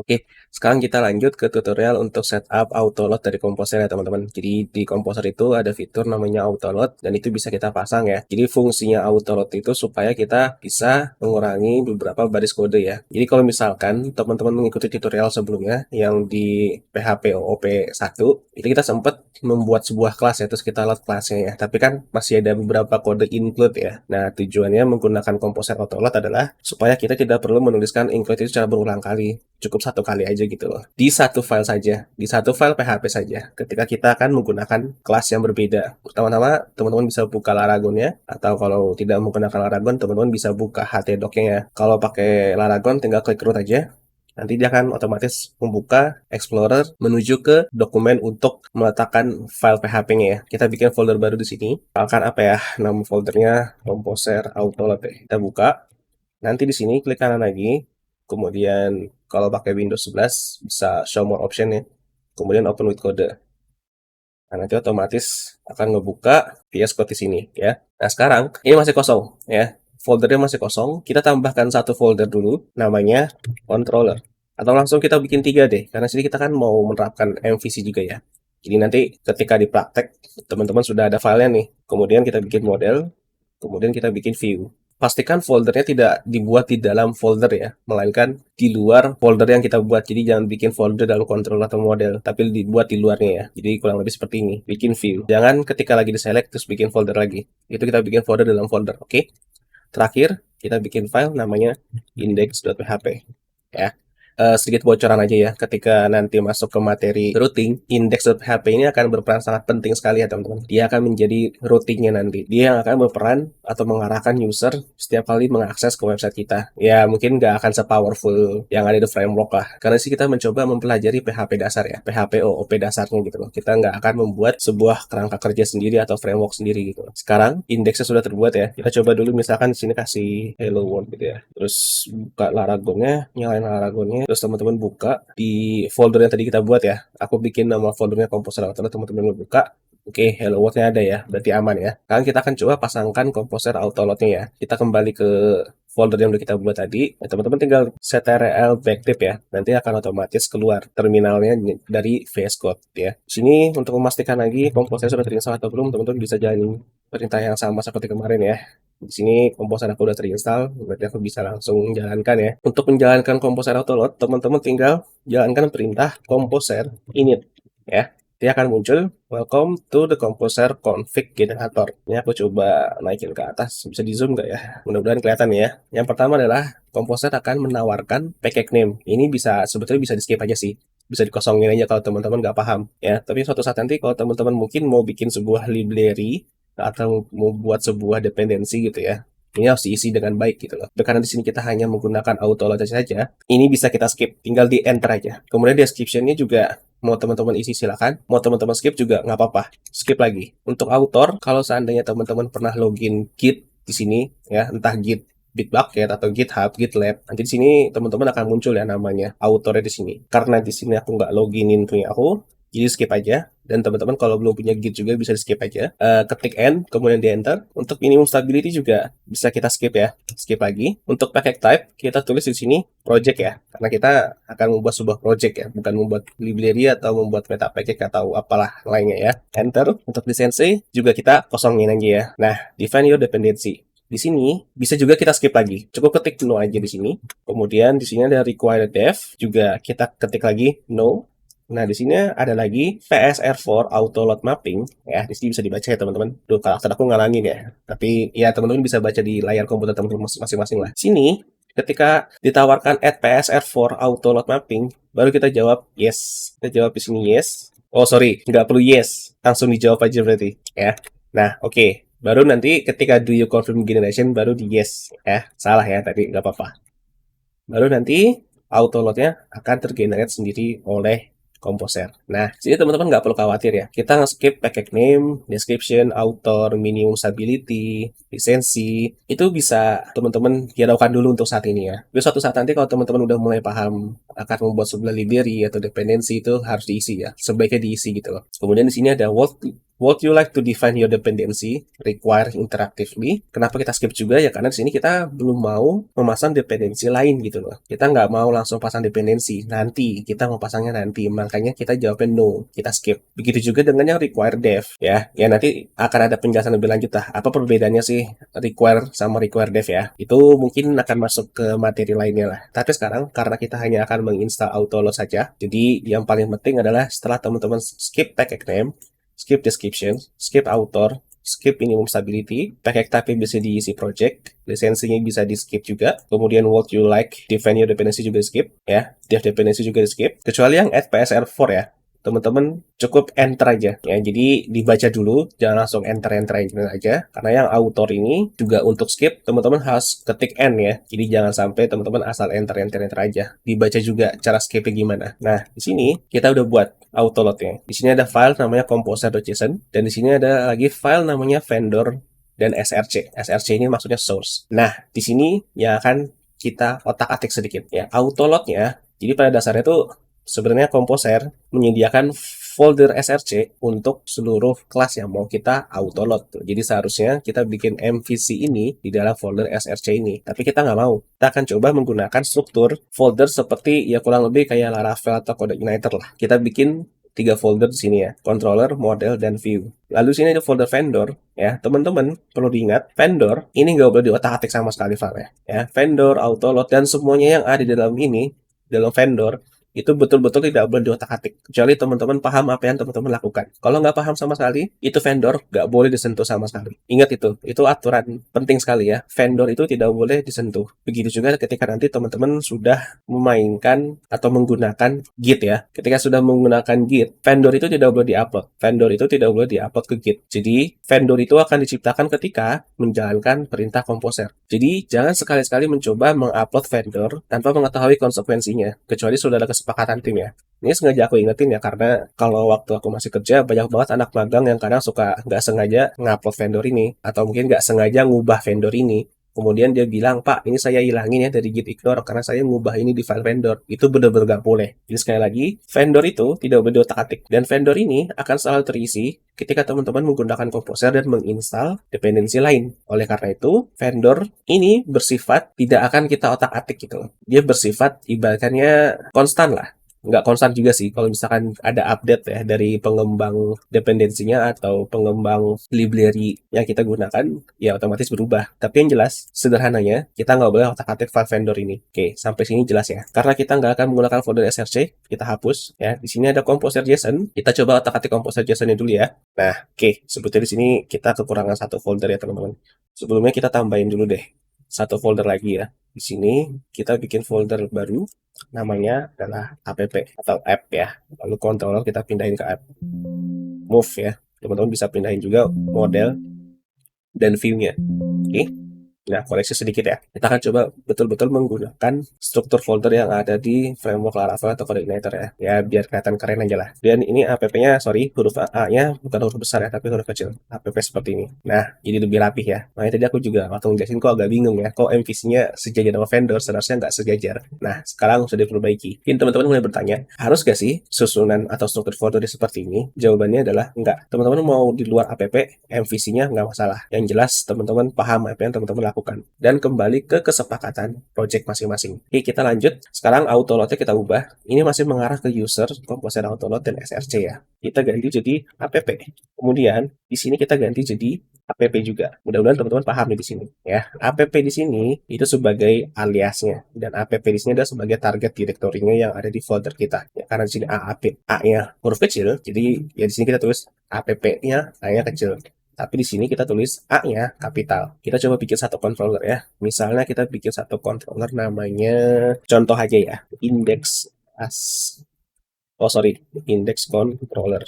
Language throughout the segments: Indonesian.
Oke, sekarang kita lanjut ke tutorial untuk setup autoload dari Composer ya teman-teman. Jadi di Composer itu ada fitur namanya autoload dan itu bisa kita pasang ya. Jadi fungsinya autoload itu supaya kita bisa mengurangi beberapa baris kode ya. Jadi kalau misalkan teman-teman mengikuti tutorial sebelumnya yang di PHP OOP 1, itu kita sempat membuat sebuah kelas ya, terus kita load kelasnya ya. Tapi kan masih ada beberapa kode include ya. Nah, tujuannya menggunakan Composer autoload adalah supaya kita tidak perlu menuliskan include itu secara berulang kali, cukup satu kali aja gitu loh. Di satu file saja, di satu file PHP saja. Ketika kita akan menggunakan kelas yang berbeda. Pertama-tama, teman-teman bisa buka Laragonnya, atau kalau tidak menggunakan Laragon, teman-teman bisa buka htdoc-nya ya. Kalau pakai Laragon, tinggal klik root aja. Nanti dia akan otomatis membuka Explorer menuju ke dokumen untuk meletakkan file PHP-nya ya. Kita bikin folder baru di sini. Misalkan apa ya, nama foldernya Composer Autoload ya. Kita buka. Nanti di sini klik kanan lagi. Kemudian kalau pakai Windows 11 bisa show more option ya. Kemudian open with code. Nah, nanti otomatis akan ngebuka VS Code di sini ya. Nah, sekarang ini masih kosong ya. Foldernya masih kosong. Kita tambahkan satu folder dulu namanya controller. Atau langsung kita bikin tiga deh. Karena sini kita kan mau menerapkan MVC juga ya. Jadi nanti ketika di praktek teman-teman sudah ada filenya nih. Kemudian kita bikin model. Kemudian kita bikin view. Pastikan foldernya tidak dibuat di dalam folder ya, melainkan di luar folder yang kita buat. Jadi jangan bikin folder dalam control atau model, tapi dibuat di luarnya ya. Jadi kurang lebih seperti ini, bikin view. Jangan ketika lagi di select terus bikin folder lagi. Itu kita bikin folder dalam folder, oke? Terakhir, kita bikin file namanya index.php ya. Sedikit bocoran aja ya, ketika nanti masuk ke materi routing, index.php ini akan berperan sangat penting sekali ya teman-teman. Dia akan menjadi routingnya nanti. Dia yang akan berperan atau mengarahkan user setiap kali mengakses ke website kita. Ya mungkin nggak akan se-powerful yang ada di framework lah. Karena sih kita mencoba mempelajari PHP dasar ya, PHP OOP dasarnya gitu loh. Kita nggak akan membuat sebuah kerangka kerja sendiri atau framework sendiri gitu. Sekarang indeksnya sudah terbuat ya. Kita coba dulu misalkan di sini kasih hello world gitu ya. Terus buka Laragonnya, nyalain Laragonnya. Terus teman-teman buka di folder yang tadi kita buat ya. Aku bikin nama foldernya Composer Autoload, teman-teman buka. Oke, hello world-nya ada ya, berarti aman ya. Sekarang kita akan coba pasangkan Composer Autoload-nya ya. Kita kembali ke folder yang udah kita buat tadi. Nah, teman-teman tinggal ctrl backtick ya. Nanti akan otomatis keluar terminalnya dari VS Code ya. Di sini untuk memastikan lagi Composer sudah terinstall atau belum, teman-teman bisa jalan perintah yang sama seperti kemarin ya. Di sini Composer aku udah terinstall, berarti aku bisa langsung menjalankan ya. Untuk menjalankan Composer Autoload, teman-teman tinggal jalankan perintah Composer init ya. Dia akan muncul welcome to the Composer config generator. Ini aku coba naikin ke atas, bisa di zoom nggak ya? Mudah-mudahan kelihatan ya. Yang pertama adalah Composer akan menawarkan package name. Ini bisa sebetulnya bisa di skip aja sih, bisa dikosongin aja kalau teman-teman nggak paham ya. Tapi suatu saat nanti kalau teman-teman mungkin mau bikin sebuah library atau membuat sebuah dependensi gitu ya, ini harus diisi dengan baik gitu loh. Karena di sini kita hanya menggunakan autoload saja, ini bisa kita skip, tinggal di enter aja. Kemudian description-nya juga mau teman-teman isi silakan, mau teman-teman skip juga nggak apa-apa, skip lagi. Untuk author, kalau seandainya teman-teman pernah login Git di sini ya, entah Git Bitbucket atau GitHub, GitLab. Nanti di sini teman-teman akan muncul ya namanya authornya di sini. Karena di sini aku nggak loginin punya aku, jadi skip aja. Dan teman-teman kalau belum punya Git juga bisa di skip aja. Ketik N, kemudian di enter. Untuk minimum stability juga bisa kita skip ya. Skip lagi. Untuk package type, kita tulis di sini project ya. Karena kita akan membuat sebuah project ya. Bukan membuat library atau membuat meta package atau apalah lainnya ya. Enter. Untuk dependency juga kita kosongin aja ya. Nah, define your dependency. Di sini bisa juga kita skip lagi. Cukup ketik no aja di sini. Kemudian di sini ada required dev, juga kita ketik lagi no. Nah, di sini ada lagi PSR4 auto load mapping ya. Di sini bisa dibaca ya, teman-teman. Duh, karakter aku ngalangin ya. Tapi ya teman-teman bisa baca di layar komputer teman-teman masing-masing lah. Sini ketika ditawarkan add PSR4 auto load mapping, baru kita jawab yes. Kita jawab di sini yes. Oh, sorry, nggak perlu yes. Langsung dijawab aja berarti ya. Nah, oke. Baru nanti ketika do you confirm generation baru di yes ya. Salah ya tadi, nggak apa-apa. Baru nanti auto load-nya akan tergenerate sendiri oleh Composer. Nah, sini teman-teman nggak perlu khawatir ya. Kita nge-skip package name, description, author, minimum stability, lisensi. Itu bisa teman-teman hiraukan dulu untuk saat ini ya. Tapi suatu saat nanti kalau teman-teman udah mulai paham akan membuat sebuah library atau dependensi, itu harus diisi ya. Sebaiknya diisi gitu loh. Kemudian di sini ada world Would you like to define your dependency require interactively? Kenapa kita skip juga ya? Karena di sini kita belum mau memasang dependensi lain gitu loh. Kita nggak mau langsung pasang dependensi. Nanti kita mau pasangnya nanti. Makanya kita jawabnya no. Kita skip. Begitu juga dengan yang require dev ya. Ya nanti akan ada penjelasan lebih lanjut lah. Apa perbedaannya sih require sama require dev ya? Itu mungkin akan masuk ke materi lainnya lah. Tapi sekarang karena kita hanya akan menginstal autoload saja. Jadi yang paling penting adalah setelah teman-teman skip package name, skip description, skip author, skip minimum stability, package type bisa diisi project, lisensinya bisa di skip juga, kemudian what you like, define your dependency juga di skip, ya, dev dependency juga di skip, kecuali yang add PSR4 ya, teman-teman cukup enter aja ya, jadi dibaca dulu, jangan langsung enter aja, karena yang author ini juga untuk skip teman-teman harus ketik n ya, jadi jangan sampai teman-teman asal enter aja, dibaca juga cara skipnya gimana. Nah di sini kita udah buat autoloadnya, di sini ada file namanya composer.json dan di sini ada lagi file namanya vendor dan src. Src ini maksudnya source. Nah di sini yang akan kita otak-atik sedikit ya, autoloadnya. Jadi pada dasarnya tuh sebenarnya Composer menyediakan folder src untuk seluruh kelas yang mau kita autoload. Jadi seharusnya kita bikin MVC ini di dalam folder src ini. Tapi kita nggak mau. Kita akan coba menggunakan struktur folder seperti ya kurang lebih kayak Laravel atau CodeIgniter lah. Kita bikin 3 folder di sini ya, controller, model, dan view. Lalu sini ada folder vendor, ya teman-teman perlu diingat, vendor ini nggak boleh diotak-atik sama sekali file ya. Vendor, autoload, dan semuanya yang ada di dalam ini, dalam vendor, itu betul-betul tidak boleh diotak-atik kecuali teman-teman paham apa yang teman-teman lakukan. Kalau nggak paham sama sekali, itu vendor nggak boleh disentuh sama sekali. Ingat itu aturan penting sekali ya. Vendor itu tidak boleh disentuh. Begitu juga ketika nanti teman-teman sudah memainkan atau menggunakan Git ya. Ketika sudah menggunakan Git, vendor itu tidak boleh diupload. Vendor itu tidak boleh diupload ke Git. Jadi vendor itu akan diciptakan ketika menjalankan perintah Composer. Jadi jangan sekali-sekali mencoba mengupload vendor tanpa mengetahui konsekuensinya, kecuali sudah ada kesepakatan tim ya. Ini sengaja aku ingetin ya, karena kalau waktu aku masih kerja, banyak banget anak magang yang kadang suka nggak sengaja ngupload vendor ini, atau mungkin nggak sengaja ngubah vendor ini. Kemudian dia bilang, Pak, ini saya hilangin ya dari Git ignore karena saya ngubah ini di file vendor. Itu benar-benar nggak boleh. Jadi sekali lagi, vendor itu tidak boleh diotak-atik. Dan vendor ini akan selalu terisi ketika teman-teman menggunakan Composer dan menginstal dependensi lain. Oleh karena itu, vendor ini bersifat tidak akan kita otak-atik gitu. Dia bersifat ibaratnya konstan lah. Nggak konstan juga sih, kalau misalkan ada update ya dari pengembang dependensinya atau pengembang library yang kita gunakan, ya otomatis berubah. Tapi yang jelas, sederhananya, kita nggak boleh otak-atik file vendor ini. Oke, sampai sini jelas ya. Karena kita nggak akan menggunakan folder src, kita hapus ya. Di sini ada composer.json, kita coba otak-atik composer.json-nya dulu ya. Nah, oke, sebetulnya di sini kita kekurangan satu folder ya teman-teman. Sebelumnya kita tambahin dulu deh satu folder lagi ya. Di sini kita bikin folder baru, namanya adalah app atau app ya. Lalu controller kita pindahin ke app. Move ya. Teman-teman bisa pindahin juga model dan view-nya. Oke. Nah, koreksi sedikit ya. Kita akan coba betul-betul menggunakan struktur folder yang ada di framework Laravel atau CodeIgniter ya. Ya, biar kelihatan keren aja lah. Dan ini app-nya, sorry, huruf A-nya bukan huruf besar ya, tapi huruf kecil. App seperti ini. Nah, jadi lebih rapih ya. Makanya tadi aku juga waktu ngejelasin kok agak bingung ya. Kok MVC-nya sejajar sama vendor, seharusnya nggak sejajar. Nah, sekarang sudah diperbaiki. Mungkin teman-teman mulai bertanya, harus nggak sih susunan atau struktur folder seperti ini? Jawabannya adalah enggak. Teman-teman mau di luar app, MVC-nya nggak masalah. Yang jelas, teman-teman paham apa yang teman-teman lakukan. Dan kembali ke kesepakatan project masing-masing. Oke, kita lanjut. Sekarang autoload-nya kita ubah. Ini masih mengarah ke user, Composer autoload, dan src ya. Kita ganti jadi app. Kemudian di sini kita ganti jadi app juga. Mudah-mudahan teman-teman paham nih di sini ya. App di sini itu sebagai aliasnya, dan app di sini adalah sebagai target direktorinya yang ada di folder kita. Ya, karena di sini A-nya huruf kecil, jadi ya di sini kita tulis app-nya A-nya kecil. Tapi di sini kita tulis A-nya kapital. Kita coba bikin satu controller ya. Misalnya kita bikin satu controller namanya, contoh aja ya, index controller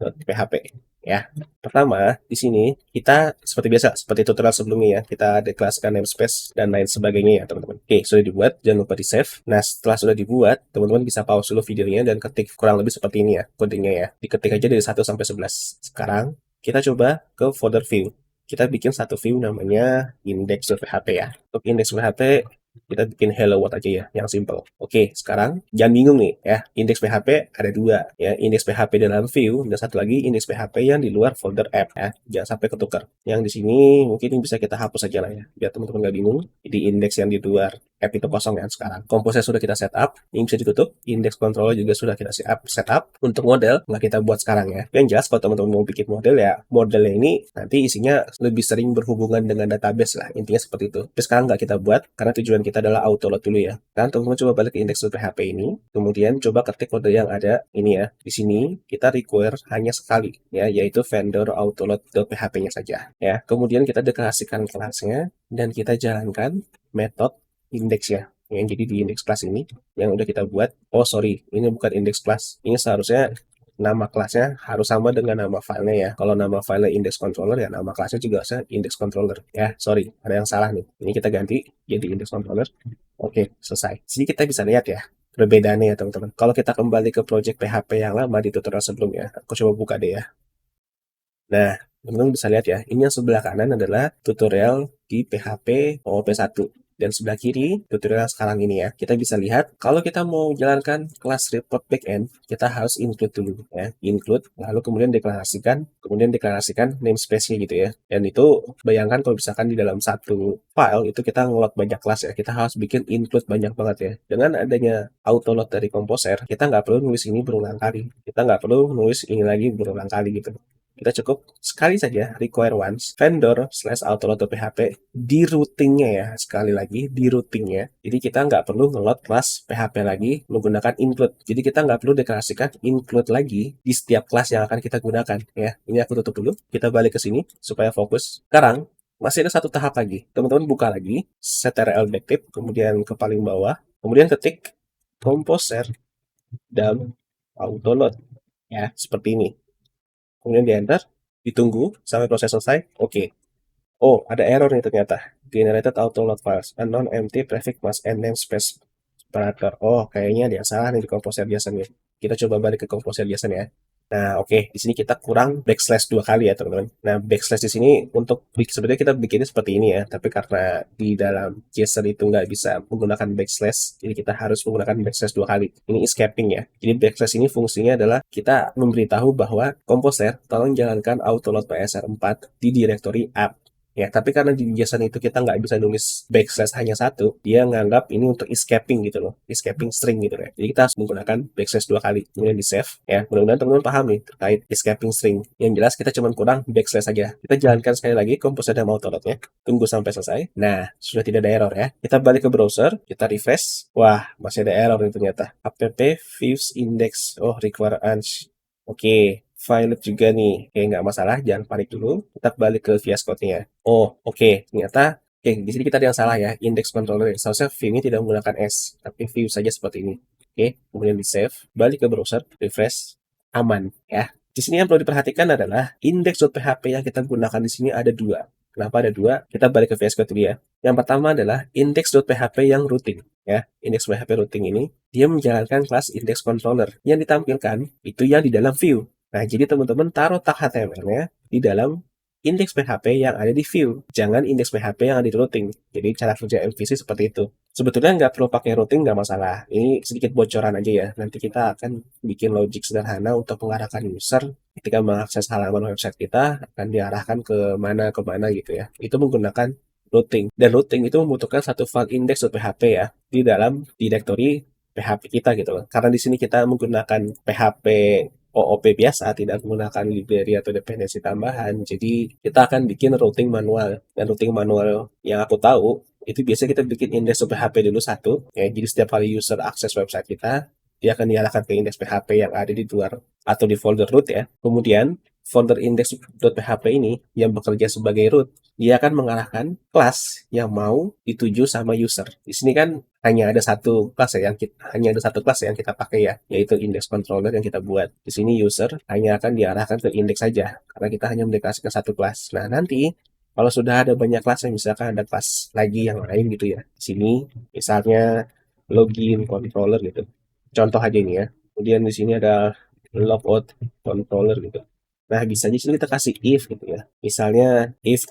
.php ya. Pertama, di sini kita seperti biasa, seperti tutorial sebelumnya ya, kita deklarasikan namespace dan lain sebagainya ya teman-teman. Oke, sudah dibuat, jangan lupa di save. Nah, setelah sudah dibuat, teman-teman bisa pause dulu videonya dan ketik kurang lebih seperti ini ya kodenya ya. Diketik aja dari 1 sampai 11. Sekarang kita coba ke folder view. Kita bikin satu view namanya index.php ya. Untuk index.php, Kita bikin hello world aja ya, yang simple. Oke, sekarang jangan bingung nih ya. Indeks PHP ada dua ya, indeks PHP dalam view dan satu lagi indeks PHP yang di luar folder app ya. Jangan sampai ketukar. Yang di sini mungkin bisa kita hapus aja lah ya, biar teman-teman nggak bingung. Jadi indeks yang di luar app itu kosong ya sekarang. Komposnya sudah kita setup, ini bisa ditutup. Indeks controller juga sudah kita setup. Untuk model nggak kita buat sekarang ya. Yang jelas kalau teman-teman mau bikin model ya, modelnya ini nanti isinya lebih sering berhubungan dengan database lah. Intinya seperti itu. Tapi sekarang nggak kita buat karena tujuan kita adalah auto load dulu ya. Dan teman-teman coba balik ke index.php ini, kemudian coba ketik kode yang ada ini ya. Di sini kita require hanya sekali ya, yaitu vendor autoload.php-nya saja ya. Kemudian kita deklarasikan kelasnya dan kita jalankan metode index ya, yang jadi di index class ini yang udah kita buat. Oh sorry, ini bukan index class, ini seharusnya nama kelasnya harus sama dengan nama filenya ya. Kalau nama filenya index controller ya nama kelasnya juga harusnya index controller ya. Sorry, ada yang salah nih. Ini kita ganti jadi index controller. Oke, selesai. Sini kita bisa lihat ya perbedaannya ya teman-teman. Kalau kita kembali ke project PHP yang lama di tutorial sebelumnya, aku coba buka deh ya. Nah, teman-teman bisa lihat ya, ini yang sebelah kanan adalah tutorial di PHP OOP 1. Dan sebelah kiri, tutorial sekarang ini ya, kita bisa lihat, kalau kita mau jalankan kelas report backend, kita harus include dulu ya, include, lalu kemudian deklarasikan namespace-nya gitu ya. Dan itu, bayangkan kalau misalkan di dalam satu file, itu kita ngeload banyak kelas ya, kita harus bikin include banyak banget ya. Dengan adanya auto load dari Composer, kita nggak perlu nulis ini berulang kali, kita nggak perlu nulis ini lagi berulang kali gitu. Kita cukup sekali saja require once vendor slash autoload.php di routingnya ya, sekali lagi di routingnya. Jadi kita nggak perlu ngeload kelas PHP lagi menggunakan include. Jadi kita nggak perlu deklarasikan include lagi di setiap kelas yang akan kita gunakan ya. Ini aku tutup dulu. Kita balik ke sini supaya fokus. Sekarang masih ada satu tahap lagi. Teman-teman buka lagi ctrl backtick, kemudian ke paling bawah, kemudian ketik composer dan autoload ya, seperti ini. Kemudian di enter, ditunggu sampai proses selesai. Oke. Oh, ada error nih ternyata. Generated auto load files. Unknown empty prefix must end namespace separator. Oh, kayaknya ada yang salah nih di Composer JSON ya. Kita coba balik ke Composer JSON ya. Nah, oke, di sini kita kurang backslash 2 kali ya, teman-teman. Nah, backslash di sini untuk sebenarnya kita bikinnya seperti ini ya, tapi karena di dalam JSON itu nggak bisa menggunakan backslash, jadi kita harus menggunakan backslash 2 kali. Ini escaping ya. Jadi backslash ini fungsinya adalah kita memberitahu bahwa Composer tolong jalankan autoload PSR4 di directory app. Ya, tapi karena di JSON itu kita nggak bisa nulis backslash hanya satu, dia nganggap ini untuk escaping gitu loh, escaping string gitu ya. Jadi kita harus menggunakan backslash 2 kali, kemudian di save ya. Mudah-mudahan teman-teman paham nih terkait escaping string. Yang jelas kita cuma kurang backslash saja. Kita jalankan sekali lagi Composer dan autoloadnya, tunggu sampai selesai. Nah, sudah tidak ada error ya. Kita balik ke browser, kita refresh. Wah, masih ada error nih ternyata. App views index, oh require unch. Oke, file juga nih. Oke, nggak masalah, jangan panik dulu. Kita balik ke VS Code-nya. Oh, oke. Ternyata, oke, di sini kita ada yang salah ya. Index controller. Seharusnya view ini tidak menggunakan S, tapi view saja seperti ini. Oke, kemudian di save. Balik ke browser, refresh. Aman ya. Di sini yang perlu diperhatikan adalah index.php yang kita gunakan di sini ada dua. Kenapa ada dua? Kita balik ke VS Code dulu ya. Yang pertama adalah index.php yang routing. Ya, index.php routing ini, dia menjalankan kelas index controller. Yang ditampilkan, itu yang di dalam view. Nah, jadi teman-teman taruh tag HTML-nya di dalam indeks PHP yang ada di view. Jangan indeks PHP yang ada di routing. Jadi cara kerja MVC seperti itu. Sebetulnya nggak perlu pakai routing, nggak masalah. Ini sedikit bocoran aja ya. Nanti kita akan bikin logic sederhana untuk mengarahkan user ketika mengakses halaman website kita, akan diarahkan ke mana gitu ya. Itu menggunakan routing. Dan routing itu membutuhkan satu file index.php ya di dalam directory PHP kita gitu loh. Karena di sini kita menggunakan PHP OOP biasa, tidak menggunakan library atau dependensi tambahan. Jadi kita akan bikin routing manual. Dan routing manual yang aku tahu, itu biasanya kita bikin index PHP dulu satu. Ya, jadi setiap kali user akses website kita, dia akan diarahkan ke indeks PHP yang ada di luar atau di folder root ya. Kemudian folder index.php ini yang bekerja sebagai root, dia akan mengarahkan kelas yang mau dituju sama user. Di sini kan hanya ada satu kelas ya yang kita pakai ya, yaitu index controller yang kita buat. Di sini user hanya akan diarahkan ke index saja karena kita hanya mendeklarasikan satu kelas. Nah, nanti kalau sudah ada banyak kelas, misalkan ada kelas lagi yang lain gitu ya. Di sini misalnya login controller gitu. Contoh aja ini ya. Kemudian di sini ada logout controller gitu. Nah, bisa di sini kita kasih if gitu ya. Misalnya if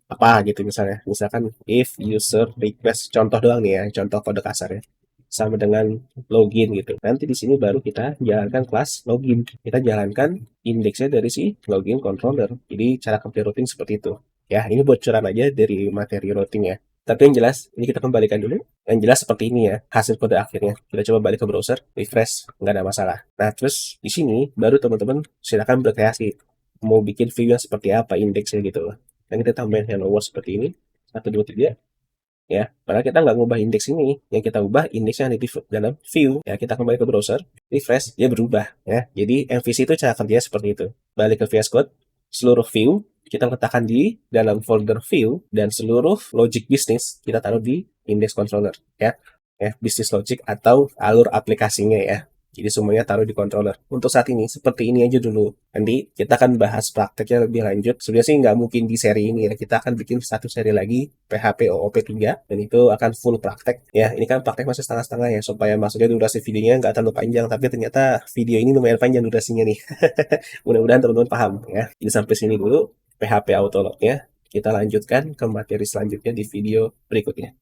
apa gitu misalnya. Misalkan if user request, contoh doang nih ya, contoh kode kasar ya. Sama dengan login gitu. Nanti di sini baru kita jalankan kelas login. Kita jalankan indeksnya dari si login controller. Jadi cara kerja routing seperti itu. Ya, ini bocoran aja dari materi routing ya. Tapi yang jelas, ini kita kembalikan dulu. Yang jelas seperti ini ya, hasil kode akhirnya. Kita coba balik ke browser, refresh, nggak ada masalah. Nah, terus di sini baru teman-teman silakan berkreasi. Mau bikin view yang seperti apa indeksnya gitu loh. Dan kita tambahin hello world seperti ini. 1, 2, 3 ya. Padahal kita nggak ngubah indeks ini. Yang kita ubah indeksnya ada di dalam view. Ya, kita kembali ke browser, refresh, dia berubah ya. Jadi MVC itu cara kerjanya seperti itu. Balik ke VS Code, seluruh view kita letakkan di dalam folder view dan seluruh logic business kita taruh di index controller ya. Ya, business logic atau alur aplikasinya ya. Jadi semuanya taruh di controller. Untuk saat ini seperti ini aja dulu. Nanti kita akan bahas prakteknya lebih lanjut. Sebenarnya sih nggak mungkin di seri ini ya. Kita akan bikin satu seri lagi PHP OOP 3 dan itu akan full praktek. Ya, ini kan praktek masih setengah-setengah ya supaya maksudnya durasi videonya nggak terlalu panjang. Tapi ternyata video ini lumayan panjang durasinya nih. Mudah-mudahan teman-teman paham ya. Jadi sampai sini dulu PHP Autoload-nya. Kita lanjutkan ke materi selanjutnya di video berikutnya.